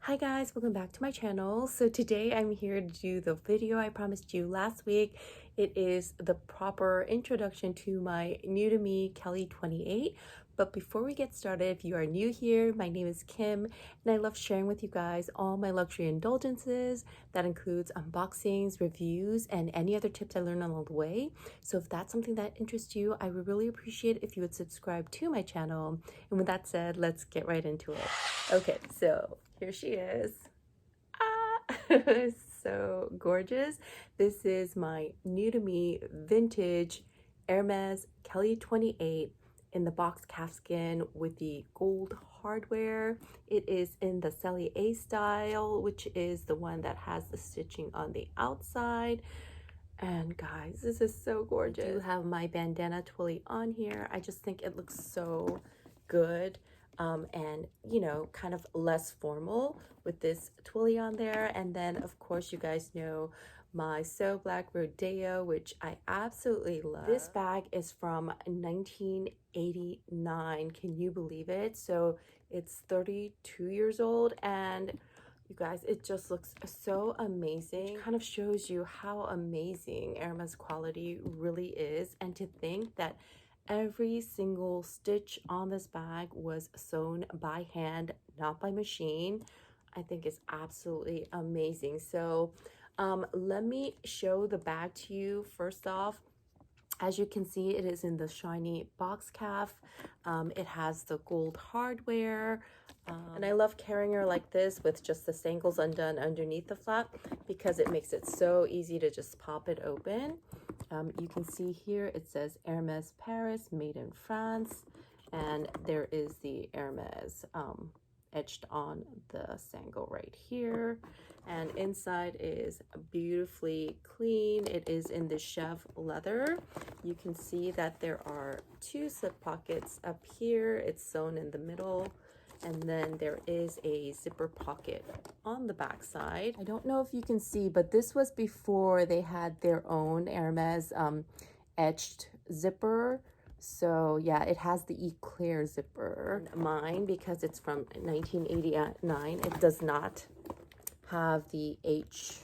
Hi guys, welcome back to my channel. So today I'm here to do the video I promised you last week. It is the proper introduction to my new to me Kelly 28. But before we get started, if you are new here, my name is Kim and I love sharing with you guys all my luxury indulgences. That includes unboxings, reviews, and any other tips I learn along the way. So if that's something that interests you, I would really appreciate if you would subscribe to my channel. And with that said, let's get right into it. Okay, so here she is. So gorgeous. This is my new to me vintage Hermes Kelly 28 in the box calfskin with the gold hardware. It is in the Sellier style, which is the one that has the stitching on the outside. And guys, this is so gorgeous. I do have my bandana twilly on here. I just think it looks so good. And you know, kind of less formal with this twilly on there. And then of course you guys know my So Black Rodeo, which I absolutely love. This bag is from 1989. Can you believe it? So it's 32 years old, and you guys, it just looks so amazing. It kind of shows you how amazing Hermes quality really is, and to think that every single stitch on this bag was sewn by hand, not by machine, I think is absolutely amazing. So let me show the bag to you. First off, as you can see, it is in the shiny box calf. It has the gold hardware. And I love carrying her like this with just the sangles undone underneath the flap because it makes it so easy to just pop it open. You can see here it says Hermes Paris, made in France, and there is the Hermes etched on the sangle right here. And inside is beautifully clean. It is in the chev leather. You can see that there are two slip pockets up here. It's sewn in the middle. And then there is a zipper pocket on the back side. I don't know if you can see, but this was before they had their own Hermes etched zipper. So yeah, it has the eclair zipper. Mine, because it's from 1989, it does not have the H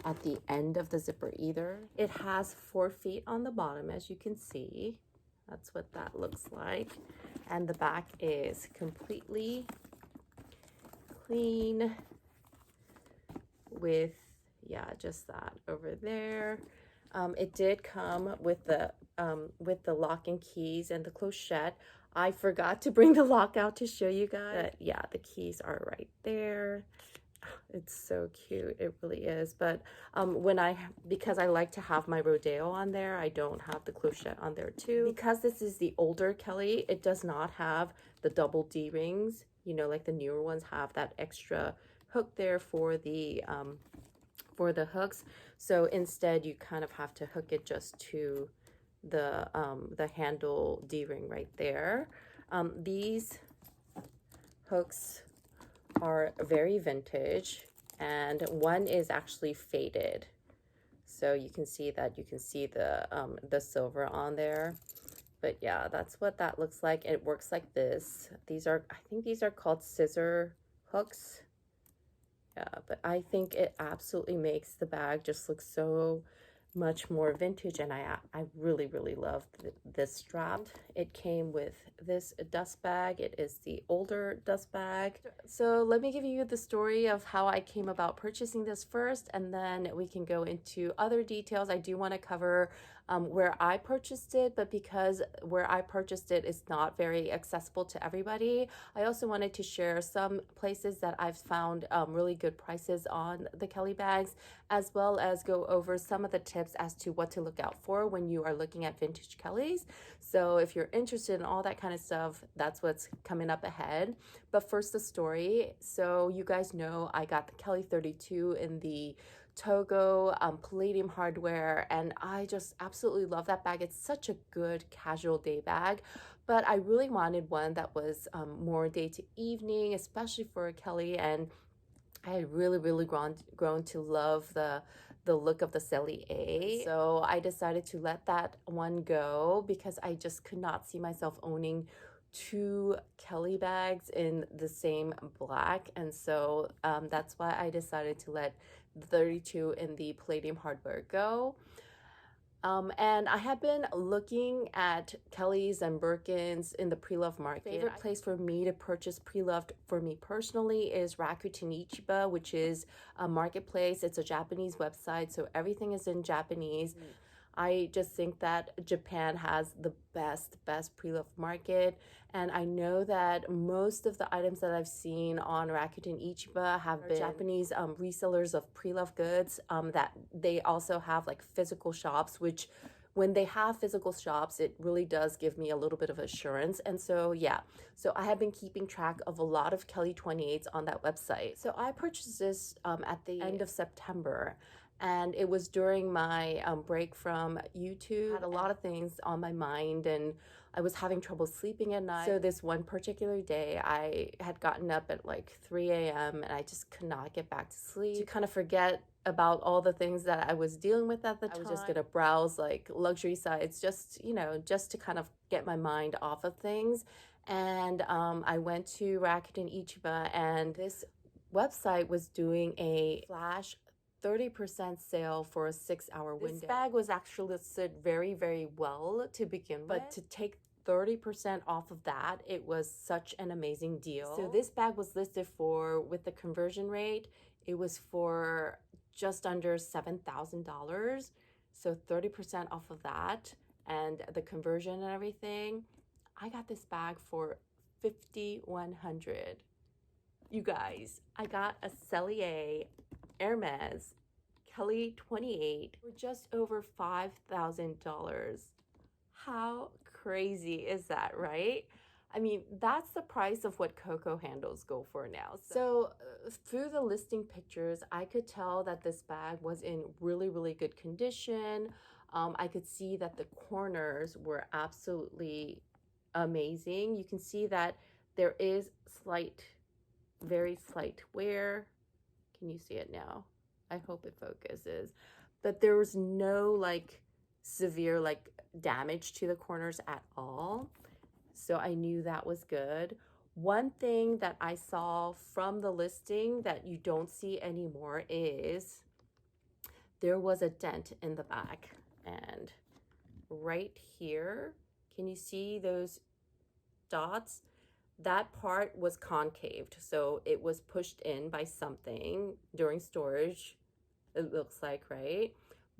at the end of the zipper either. It has 4 feet on the bottom, as you can see. That's what that looks like. And the back is completely clean with, yeah, just that over there. It did come with the lock and keys and the clochette. I forgot to bring the lock out to show you guys. But yeah, the keys are right there. It's so cute, it really is. But because I like to have my rodeo on there, I don't have the clochette on there too. Because this is the older Kelly, it does not have the double D rings, you know, like the newer ones have that extra hook there for the hooks. So instead you kind of have to hook it just to the handle D ring right there. These hooks are very vintage, and one is actually faded, so you can see the silver on there. But yeah, that's what that looks like. It works like this. These are, I think these are called scissor hooks. Yeah, but I think it absolutely makes the bag just look so much more vintage, and I really love this strap. It came with this dust bag. It is the older dust bag. So let me give you the story of how I came about purchasing this first, and then we can go into other details. I do want to cover where I purchased it, but because where I purchased it is not very accessible to everybody, I also wanted to share some places that I've found really good prices on the Kelly bags, as well as go over some of the tips as to what to look out for when you are looking at vintage Kellys. So if you're interested in all that kind of stuff, that's what's coming up ahead. But first, the story. So you guys know I got the Kelly 32 in the Togo palladium hardware, and I just absolutely love that bag. It's such a good casual day bag, but I really wanted one that was more day to evening, especially for a Kelly. And I had really grown to love the look of the Sellier. So I decided to let that one go because I just could not see myself owning 2 Kelly bags in the same black, and so that's why I decided to let the 32 in the palladium hardware go. And I have been looking at Kelly's and Birkins in the Preloved market. Favorite place for me to purchase Preloved for me personally is Rakuten Ichiba, which is a marketplace. It's a Japanese website, so everything is in Japanese. I just think that Japan has the best Preloved market, and I know that most of the items that I've seen on Rakuten Ichiba have been Japanese resellers of Preloved goods, that they also have like physical shops, which when they have physical shops, it really does give me a little bit of assurance. And so, yeah, so I have been keeping track of a lot of Kelly 28s on that website. So I purchased this at the end of September, and it was during my break from YouTube. I had a lot of things on my mind, and I was having trouble sleeping at night. So this one particular day, I had gotten up at like 3 a.m. and I just could not get back to sleep. To kind of forget about all the things that I was dealing with at the time, I was just gonna browse like luxury sites, just, you know, just to kind of get my mind off of things. And I went to Rakuten Ichiba, and this website was doing a flash 30% sale for a 6-hour window. This bag was actually listed very well to begin with, but to take 30% off of that, it was such an amazing deal. So this bag was listed for, with the conversion rate, it was for just under $7,000. So 30% off of that and the conversion and everything, I got this bag for $5,100. You guys, I got a Sellier Hermes Kelly 28 for just over $5,000. How crazy is that, right? I mean, that's the price of what Coco handles go for now. So through the listing pictures, I could tell that this bag was in really good condition. I could see that the corners were absolutely amazing. You can see that there is very slight wear. Can you see it now? I hope it focuses. But there was no like severe like damage to the corners at all. So I knew that was good. One thing that I saw from the listing that you don't see anymore is there was a dent in the back. And right here, can you see those dots? That part was concaved, so it was pushed in by something during storage, it looks like, right?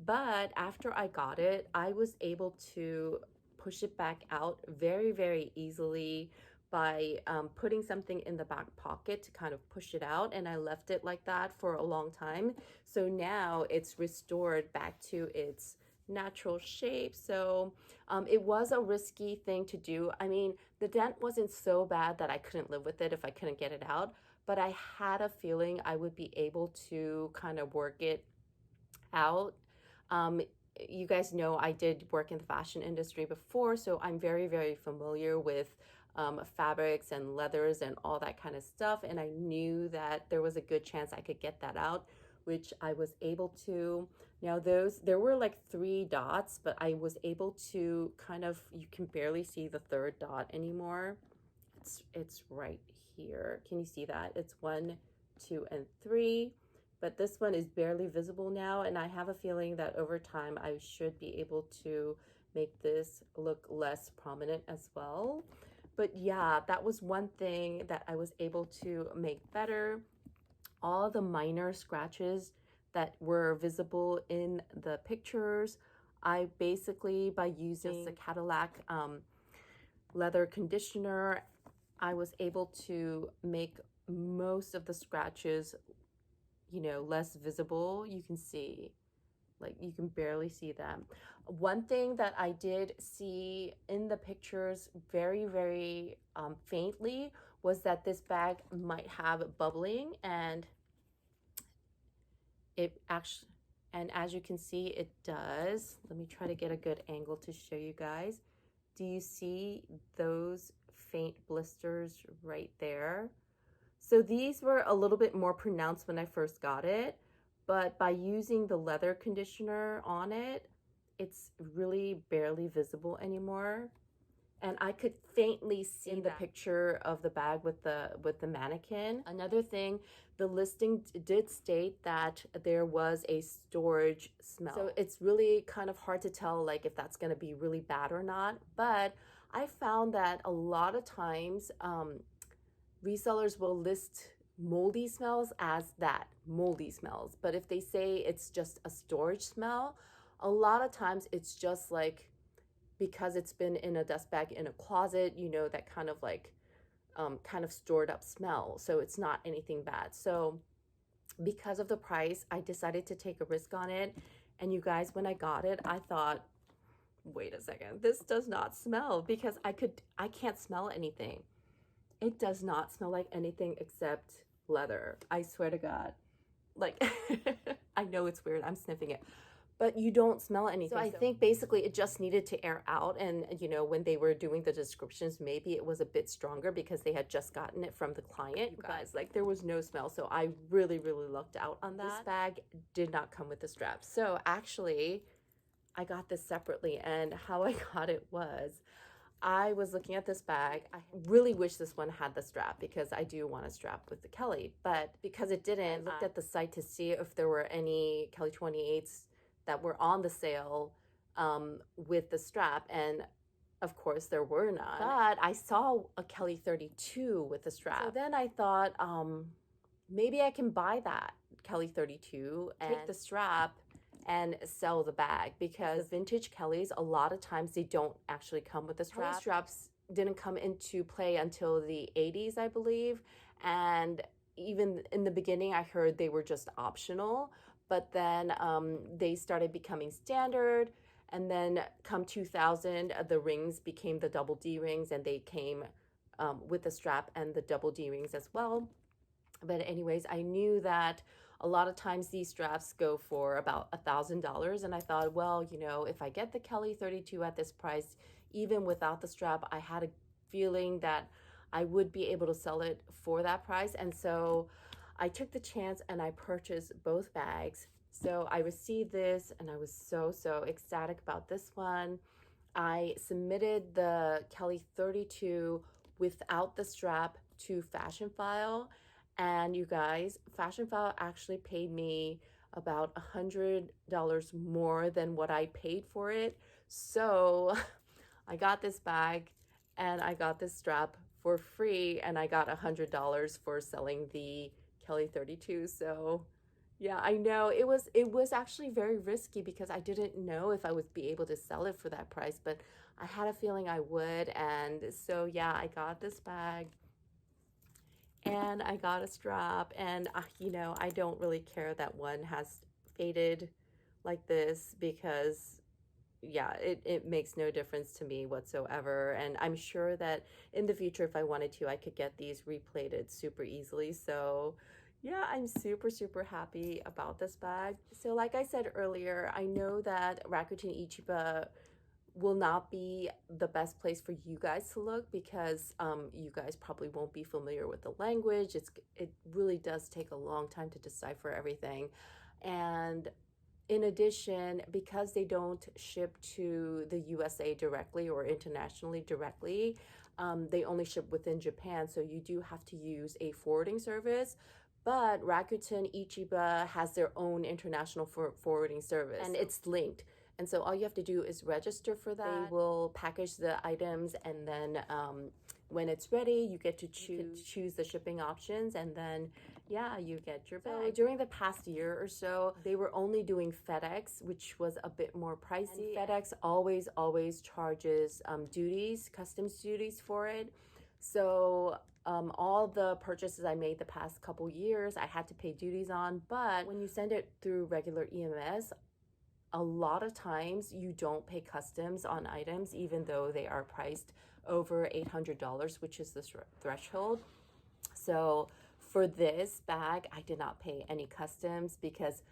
But after I got it, I was able to push it back out very easily by putting something in the back pocket to kind of push it out, and I left it like that for a long time. So now it's restored back to its natural shape. So it was a risky thing to do. I mean, the dent wasn't so bad that I couldn't live with it if I couldn't get it out, but I had a feeling I would be able to kind of work it out. You guys know I did work in the fashion industry before, so I'm very familiar with fabrics and leathers and all that kind of stuff, and I knew that there was a good chance I could get that out, which I was able to. Now there were like 3 dots, but I was able to kind of, you can barely see the 3rd dot anymore. It's right here. Can you see that? It's 1, 2, and 3. But this one is barely visible now, and I have a feeling that over time I should be able to make this look less prominent as well. But yeah, that was one thing that I was able to make better. All the minor scratches that were visible in the pictures, I basically, by using the Cadillac leather conditioner, I was able to make most of the scratches, you know, less visible. You can see, like, you can barely see them. One thing that I did see in the pictures very faintly was that this bag might have bubbling, and it actually, and as you can see, it does. Let me try to get a good angle to show you guys. Do you see those faint blisters right there? So these were a little bit more pronounced when I first got it, but by using the leather conditioner on it, it's really barely visible anymore. and I could faintly see the picture of the bag with the mannequin. Another thing, the listing did state that there was a storage smell. So it's really kind of hard to tell like if that's going to be really bad or not. But I found that a lot of times resellers will list moldy smells as that, moldy smells. But if they say it's just a storage smell, a lot of times it's just like, because it's been in a dust bag in a closet, you know, that kind of like kind of stored up smell. So it's not anything bad. So because of the price, I decided to take a risk on it. And you guys, when I got it, I thought, wait a second, this does not smell, because I can't smell anything. It does not smell like anything except leather. I swear to God. Like, I know it's weird. I'm sniffing it. But you don't smell anything. So I think basically it just needed to air out. And, you know, when they were doing the descriptions, maybe it was a bit stronger because they had just gotten it from the client. You guys, like, there was no smell. So I really, really lucked out on that. This bag did not come with the strap. So actually, I got this separately. And how I got it was, I was looking at this bag. I really wish this one had the strap because I do want a strap with the Kelly. But because it didn't, I looked at the site to see if there were any Kelly 28s that were on the sale with the strap, and of course there were none. But I saw a Kelly 32 with the strap. So then I thought, maybe I can buy that Kelly 32 and take the strap and sell the bag, because vintage Kellys, a lot of times they don't actually come with the strap. Kelly straps didn't come into play until the 80s, I believe, and even in the beginning I heard they were just optional. But then they started becoming standard, and then come 2000, the rings became the double D rings, and they came with the strap and the double D rings as well. But anyways, I knew that a lot of times these straps go for about $1,000, and I thought, well, you know, if I get the Kelly 32 at this price, even without the strap, I had a feeling that I would be able to sell it for that price. And so I took the chance and I purchased both bags. So I received this and I was so ecstatic about this one. I submitted the Kelly 32 without the strap to Fashion File, and you guys, Fashion File actually paid me about $100 more than what I paid for it. So I got this bag and I got this strap for free, and I got $100 for selling the Kelly 32. So yeah, I know it was actually very risky because I didn't know if I would be able to sell it for that price, but I had a feeling I would. And so yeah, I got this bag and I got a strap, and you know, I don't really care that one has faded like this, because yeah, it makes no difference to me whatsoever. And I'm sure that in the future, if I wanted to, I could get these replated super easily. So yeah, I'm super happy about this bag. So like I said earlier, I know that Rakuten Ichiba will not be the best place for you guys to look, because you guys probably won't be familiar with the language. It really does take a long time to decipher everything. And in addition, because they don't ship to the USA directly or internationally directly, they only ship within Japan. So you do have to use a forwarding service. But Rakuten Ichiba has their own international forwarding service, and it's linked. And so all you have to do is register for that. They will package the items, and then when it's ready, you get to choose the shipping options, and then yeah, you get your bag. So during the past year or so, they were only doing FedEx, which was a bit more pricey. And FedEx always charges duties, customs duties for it. So all the purchases I made the past couple years, I had to pay duties on. But when you send it through regular EMS, a lot of times you don't pay customs on items, even though they are priced over $800, which is the threshold. So for this bag, I did not pay any customs, because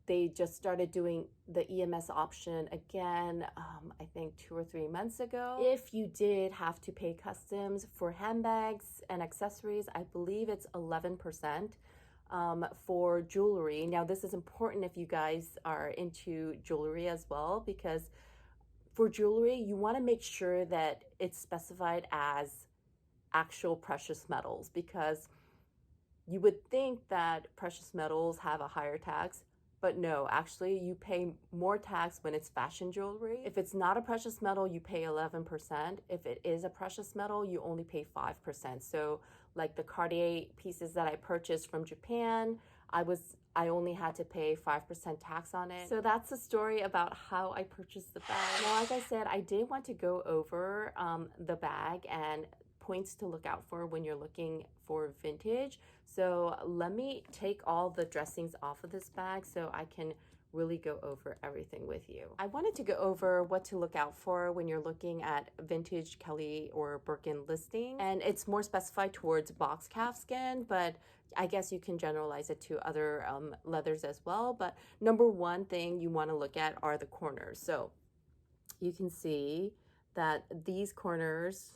they just started doing the EMS option again, I think 2 or 3 months ago. If you did have to pay customs for handbags and accessories, I believe it's 11%. For jewelry. Now, this is important if you guys are into jewelry as well, because for jewelry, you want to make sure that it's specified as actual precious metals, because you would think that precious metals have a higher tax, but no, actually you pay more tax when it's fashion jewelry. If it's not a precious metal, you pay 11%. If it is a precious metal, you only pay 5%. So like the Cartier pieces that I purchased from Japan, I only had to pay 5% tax on it. So that's the story about how I purchased the bag. Now, like I said, I did want to go over the bag and points to look out for when you're looking for vintage. So let me take all the dressings off of this bag so I can really go over everything with you. I wanted to go over what to look out for when you're looking at vintage Kelly or Birkin listing, and it's more specified towards box calfskin, but I guess you can generalize it to other leathers as well. But number one thing you want to look at are the corners. So you can see that these corners,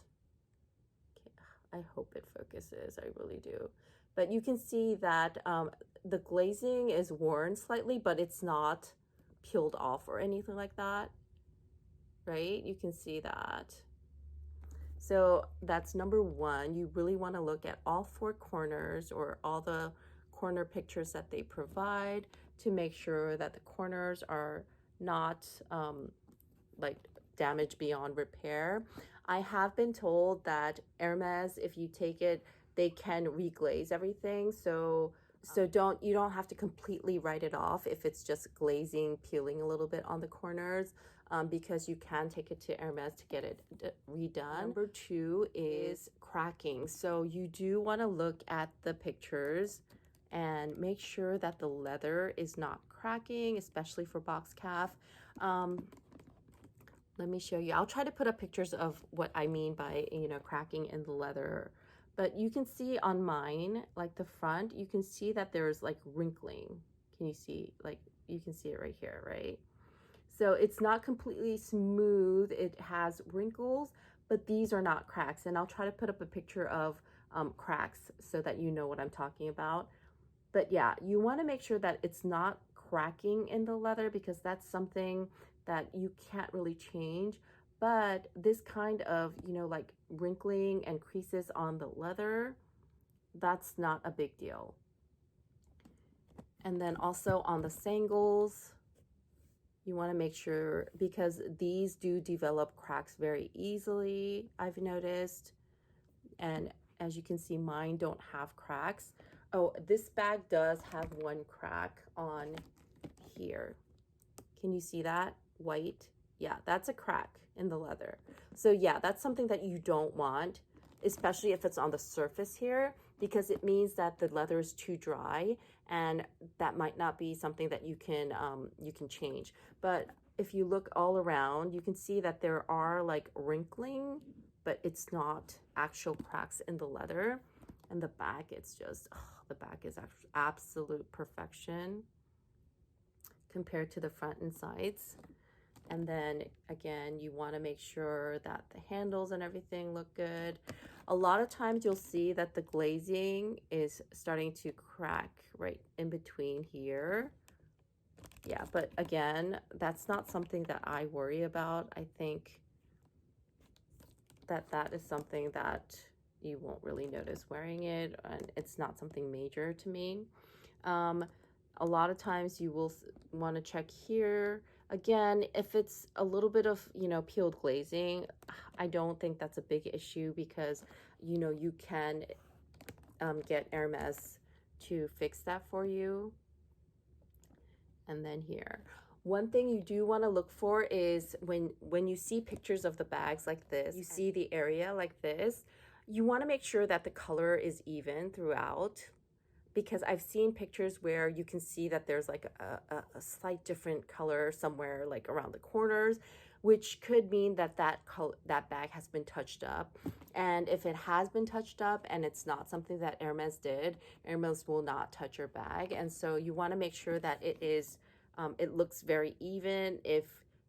I hope it focuses, I really do. But you can see that the glazing is worn slightly, but it's not peeled off or anything like that, right? You can see that. So that's number one. You really want to look at all four corners or all the corner pictures that they provide to make sure that the corners are not like damaged beyond repair. I have been told that Hermes, if you take it, they can reglaze everything. So you don't have to completely write it off if it's just glazing, peeling a little bit on the corners, because you can take it to Hermes to get it redone. Number two is cracking. So you do want to look at the pictures and make sure that the leather is not cracking, especially for box calf. Let me show you. I'll try to put up pictures of what I mean by, cracking in the leather. But you can see on mine, like the front, you can see that there's like wrinkling. Can you see? Like, you can see it right here, right? So it's not completely smooth. It has wrinkles, but these are not cracks. And I'll try to put up a picture of cracks so that you know what I'm talking about. But yeah, you want to make sure that it's not cracking in the leather, because that's something that you can't really change. But this kind of, like wrinkling and creases on the leather, that's not a big deal. And then also on the sangles, you want to make sure, because these do develop cracks very easily, I've noticed. And as you can see, mine don't have cracks. Oh, this bag does have one crack on here. Can you see that? White? Yeah, that's a crack in the leather. So yeah, that's something that you don't want, especially if it's on the surface here, because it means that the leather is too dry, and that might not be something that you can change. But if you look all around, you can see that there are like wrinkling, but it's not actual cracks in the leather. And the back, it's just, the back is absolute perfection compared to the front and sides. And then again, you want to make sure that the handles and everything look good. A lot of times you'll see that the glazing is starting to crack right in between here. Yeah, but again, that's not something that I worry about. I think that is something that you won't really notice wearing it, and it's not something major to me. A lot of times you will want to check here. Again, if it's a little bit of, peeled glazing, I don't think that's a big issue, because, you can get Hermes to fix that for you. And then here, one thing you do want to look for is when you see pictures of the bags like this, you see the area like this, you want to make sure that the color is even throughout. Because I've seen pictures where you can see that there's like a slight different color somewhere like around the corners, which could mean that that bag has been touched up. And if it has been touched up and it's not something that Hermes did, Hermes will not touch your bag. And so you want to make sure that it looks very even. If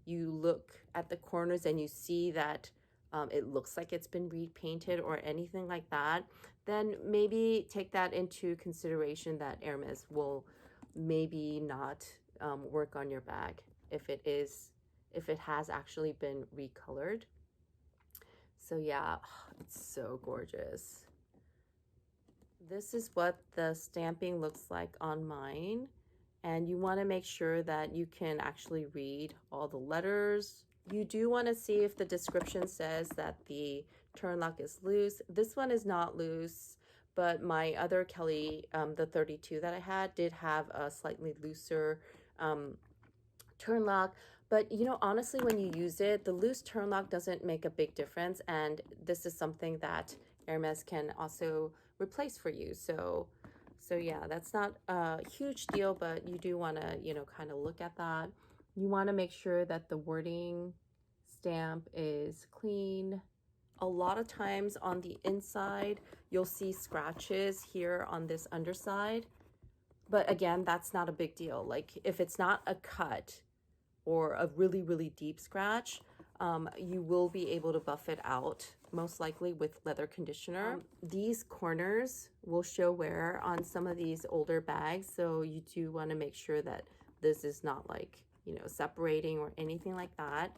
you look at the corners and you see that it looks like it's been repainted or anything like that, then maybe take that into consideration, that Hermes will maybe not work on your bag if if it has actually been recolored. So yeah, it's so gorgeous. This is what the stamping looks like on mine. And you want to make sure that you can actually read all the letters. You do want to see if the description says that the turn lock is loose. This one is not loose, but my other Kelly, the 32 that I had, did have a slightly looser turn lock. But you know, honestly, when you use it, the loose turn lock doesn't make a big difference. And this is something that Hermes can also replace for you. So yeah, that's not a huge deal, but you do want to, you know, kind of look at that. You want to make sure that the wording stamp is clean. A lot of times on the inside, you'll see scratches here on this underside. But again, that's not a big deal. Like if it's not a cut or a really, really deep scratch, you will be able to buff it out, most likely with leather conditioner. These corners will show wear on some of these older bags, so you do want to make sure that this is not like, you know, separating or anything like that.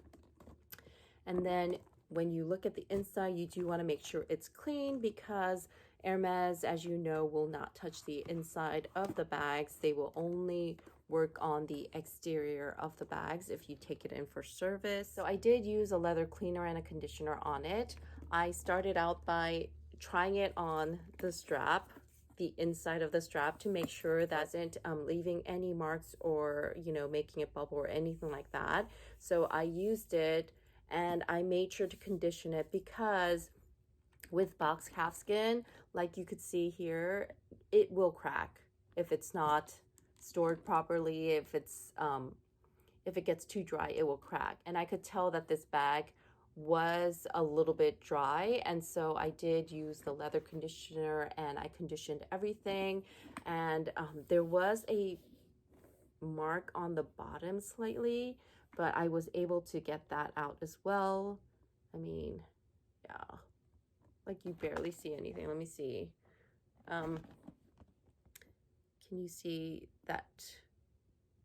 And then when you look at the inside, you do want to make sure it's clean, because Hermes, as you know, will not touch the inside of the bags. They will only work on the exterior of the bags if you take it in for service. So I did use a leather cleaner and a conditioner on it. I started out by trying it on the strap, the inside of the strap, to make sure that isn't leaving any marks or, you know, making it bubble or anything like that. So I used it and I made sure to condition it, because with box calfskin, like you could see here, it will crack if it's not stored properly. If it gets too dry, it will crack. And I could tell that this bag was a little bit dry, and so I did use the leather conditioner and I conditioned everything. And there was a mark on the bottom slightly, but I was able to get that out as well. I mean, yeah, like you barely see anything. Let me see. Can you see that?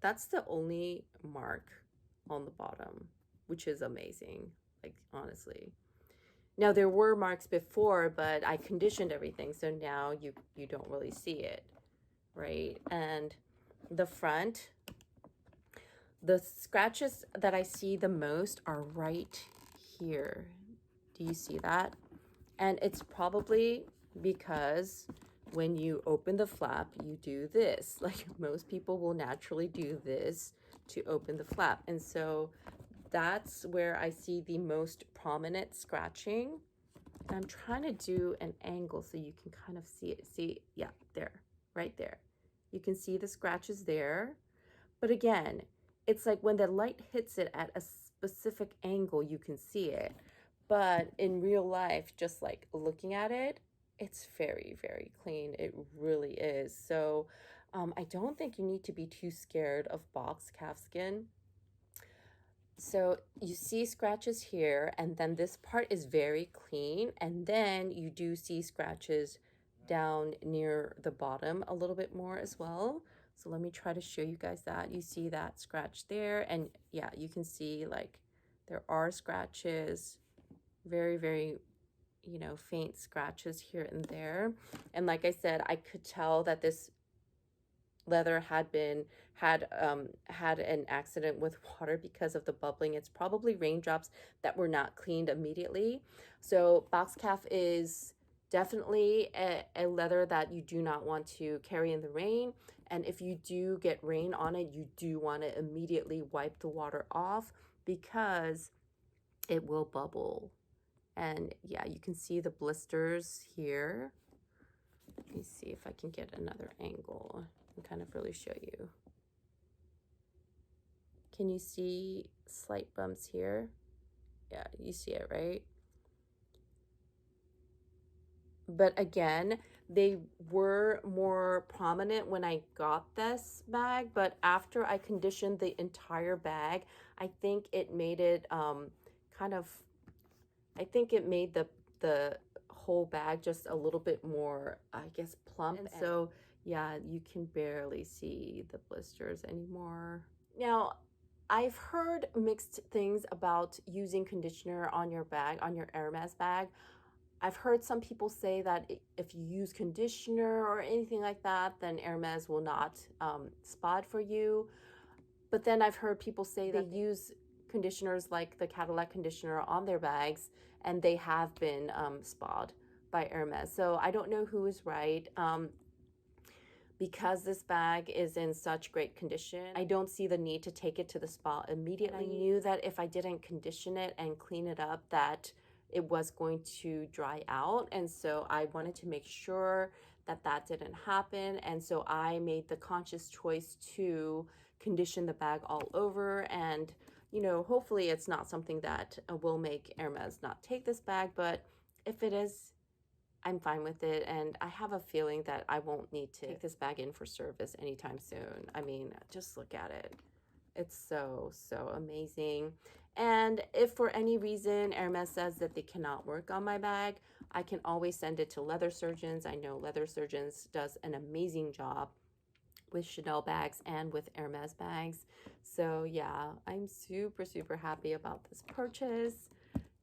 That's the only mark on the bottom, which is amazing, like honestly. Now there were marks before, but I conditioned everything, so now you don't really see it, right? And the front, the scratches that I see the most are right here. Do you see that? And it's probably because when you open the flap, you do this. Like most people will naturally do this to open the flap. And so that's where I see the most prominent scratching. And I'm trying to do an angle so you can kind of see it. See, yeah, there, right there. You can see the scratches there. But again, it's like when the light hits it at a specific angle, you can see it. But in real life, just like looking at it, it's very, very clean. It really is. So I don't think you need to be too scared of box calfskin. So you see scratches here, and then this part is very clean. And then you do see scratches down near the bottom a little bit more as well. So let me try to show you guys that. You see that scratch there, and yeah, you can see like there are scratches, very, very, you know, faint scratches here and there. And like I said, I could tell that this leather had an accident with water because of the bubbling. It's probably raindrops that were not cleaned immediately. So box calf is definitely a leather that you do not want to carry in the rain. And if you do get rain on it, you do want to immediately wipe the water off, because it will bubble. And yeah, you can see the blisters here. Let me see if I can get another angle and kind of really show you. Can you see slight bumps here? Yeah, you see it, right? But again, they were more prominent when I got this bag, but after I conditioned the entire bag, I think it made it I think it made the whole bag just a little bit more, I guess, plump. And so yeah, you can barely see the blisters anymore. Now, I've heard mixed things about using conditioner on your bag, on your Hermes bag. I've heard some people say that if you use conditioner or anything like that, then Hermes will not spot for you. But then I've heard people say that they use conditioners like the Cadillac conditioner on their bags, and they have been spotted by Hermes. So I don't know who is right. Because this bag is in such great condition, I don't see the need to take it to the spa immediately. I knew that if I didn't condition it and clean it up, that it was going to dry out. And so I wanted to make sure that that didn't happen. And so I made the conscious choice to condition the bag all over. And, you know, hopefully it's not something that will make Hermes not take this bag. But if it is, I'm fine with it, and I have a feeling that I won't need to take this bag in for service anytime soon. I mean, just look at it. It's so amazing. And if for any reason Hermes says that they cannot work on my bag, I can always send it to Leather Surgeons. I know Leather Surgeons does an amazing job with Chanel bags and with Hermes bags. So yeah, I'm super happy about this purchase.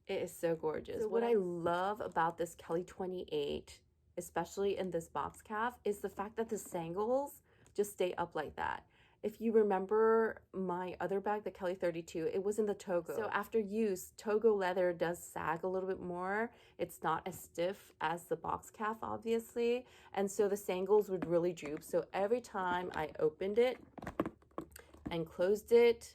It is so gorgeous. So what I love about this Kelly 28, especially in this box calf, is the fact that the sangles just stay up like that. If you remember my other bag, the Kelly 32, it was in the Togo. So after use, Togo leather does sag a little bit more. It's not as stiff as the box calf, obviously. And so the sangles would really droop. So every time I opened it and closed it,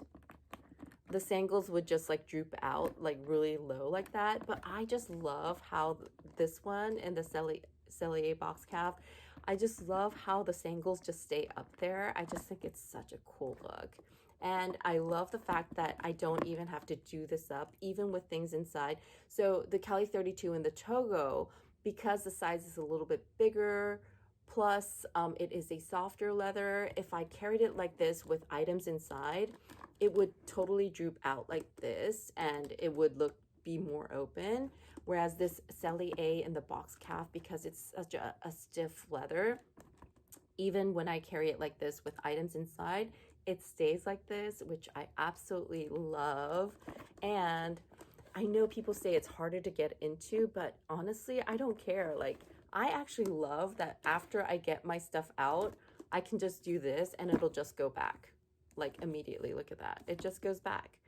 the sangles would just like droop out like really low like that. But I just love how this one and the Sellier Box Calf, I just love how the sangles just stay up there. I just think it's such a cool look. And I love the fact that I don't even have to do this up, even with things inside. So the Kelly 32 and the Togo, because the size is a little bit bigger, plus it is a softer leather, if I carried it like this with items inside, it would totally droop out like this, and it would be more open. Whereas this Sellier in the box calf, because it's such a stiff leather, even when I carry it like this with items inside, it stays like this, which I absolutely love. And I know people say it's harder to get into, but honestly, I don't care. Like, I actually love that after I get my stuff out, I can just do this and it'll just go back. Like immediately, look at that, it just goes back.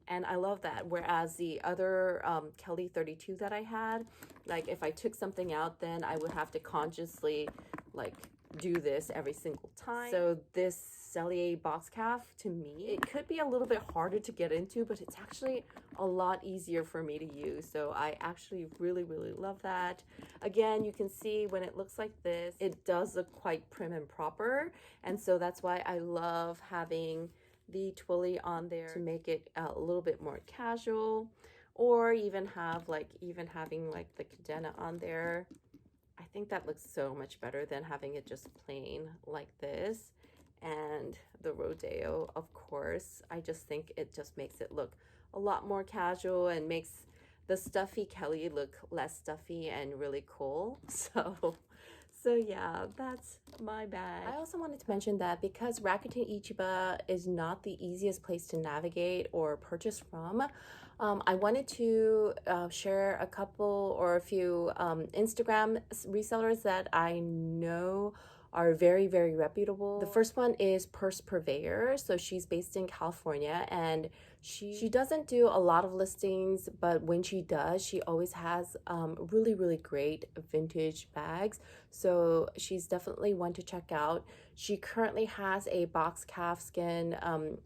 And I love that. Whereas the other Kelly 32 that I had, like if I took something out, then I would have to consciously like do this every single time. So this Sellier box calf, to me, it could be a little bit harder to get into, but it's actually a lot easier for me to use. So I actually really love that. Again, you can see when it looks like this, it does look quite prim and proper. And so that's why I love having the twilly on there to make it a little bit more casual, or even having like the cadena on there. I think that looks so much better than having it just plain like this. And the rodeo, of course, I just think it just makes it look a lot more casual and makes the stuffy Kelly look less stuffy and really cool. So yeah, that's my bag. I also wanted to mention that because Rakuten Ichiba is not the easiest place to navigate or purchase from, I wanted to share a couple or a few Instagram resellers that I know are very reputable. The first one is Purse Purveyor. So she's based in California, and she doesn't do a lot of listings, but when she does, she always has really great vintage bags. So she's definitely one to check out. She currently has a box calfskin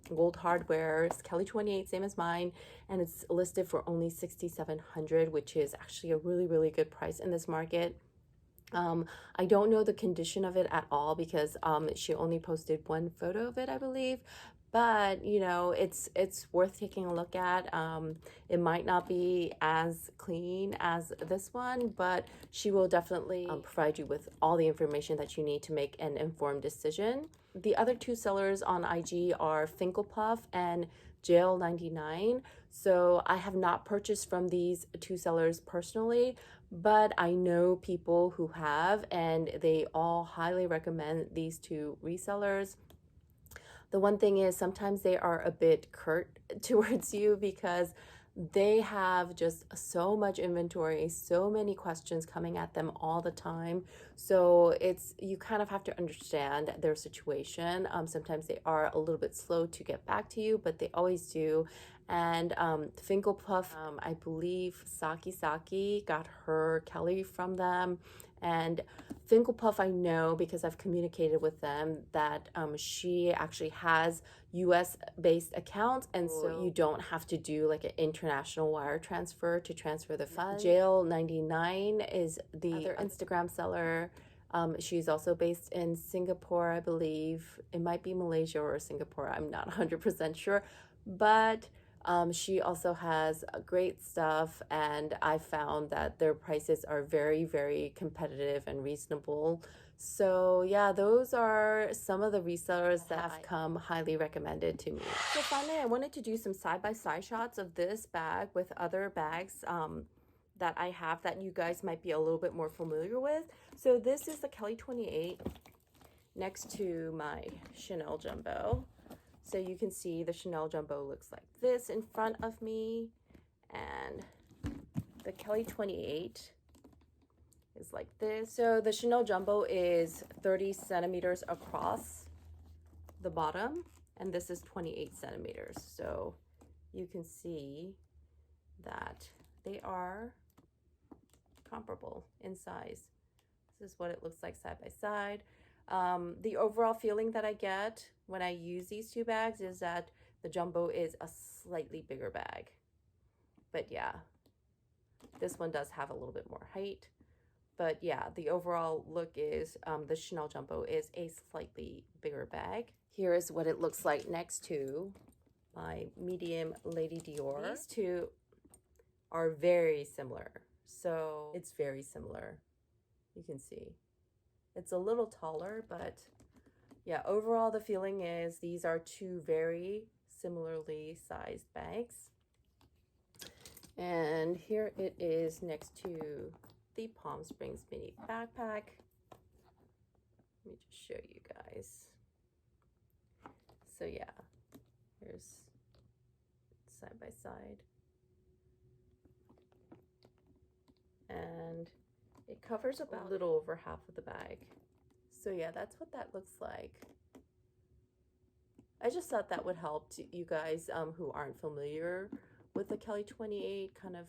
gold hardware, Kelly 28, same as mine, and it's listed for only $6,700, which is actually a really good price in this market. I don't know the condition of it at all because she only posted one photo of it, I believe. But you know, it's worth taking a look at. It might not be as clean as this one, but she will definitely provide you with all the information that you need to make an informed decision. The other two sellers on IG are Finkelpuff and Jail99. So I have not purchased from these two sellers personally, but I know people who have, and they all highly recommend these two resellers. The one thing is sometimes they are a bit curt towards you because they have just so much inventory, so many questions coming at them all the time. So you kind of have to understand their situation. Sometimes they are a little bit slow to get back to you, but they always do. And Finkel Puff, I believe Saki got her Kelly from them. And Finkel Puff, I know because I've communicated with them that she actually has US based accounts, and so you don't have to do like an international wire transfer to transfer the funds. Jail 99 is the other Instagram seller. She's also based in Singapore, I believe. It might be Malaysia or Singapore. I'm not 100% sure, but she also has great stuff, and I found that their prices are very, very competitive and reasonable. So yeah, those are some of the resellers that have come highly recommended to me. So finally, I wanted to do some side-by-side shots of this bag with other bags that I have that you guys might be a little bit more familiar with. So this is the Kelly 28 next to my Chanel Jumbo. So you can see the Chanel Jumbo looks like this in front of me, and the Kelly 28 is like this. So the Chanel Jumbo is 30 centimeters across the bottom, and this is 28 centimeters. So you can see that they are comparable in size. This is what it looks like side by side. The overall feeling that I get when I use these two bags is that the Jumbo is a slightly bigger bag. But yeah, this one does have a little bit more height. But yeah, the overall look is the Chanel Jumbo is a slightly bigger bag. Here is what it looks like next to my medium Lady Dior. These two are very similar. So it's very similar. You can see. It's a little taller, but yeah, overall the feeling is these are two very similarly sized bags. And here it is next to the Palm Springs mini backpack. Let me just show you guys. So yeah, here's side by side. And it covers about a little over half of the bag. So yeah, that's what that looks like. I just thought that would help you guys who aren't familiar with the Kelly 28 kind of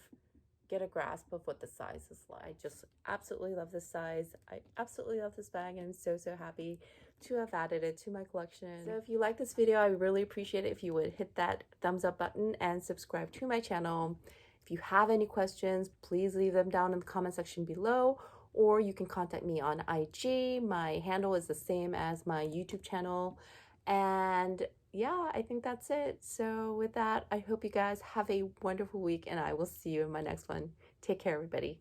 get a grasp of what the size is like. I just absolutely love this size. I absolutely love this bag, and I'm so happy to have added it to my collection. So if you like this video, I really appreciate it if you would hit that thumbs up button and subscribe to my channel. If you have any questions, please leave them down in the comment section below, or you can contact me on IG. My handle is the same as my YouTube channel. And yeah, I think that's it. So with that, I hope you guys have a wonderful week, and I will see you in my next one. Take care, everybody.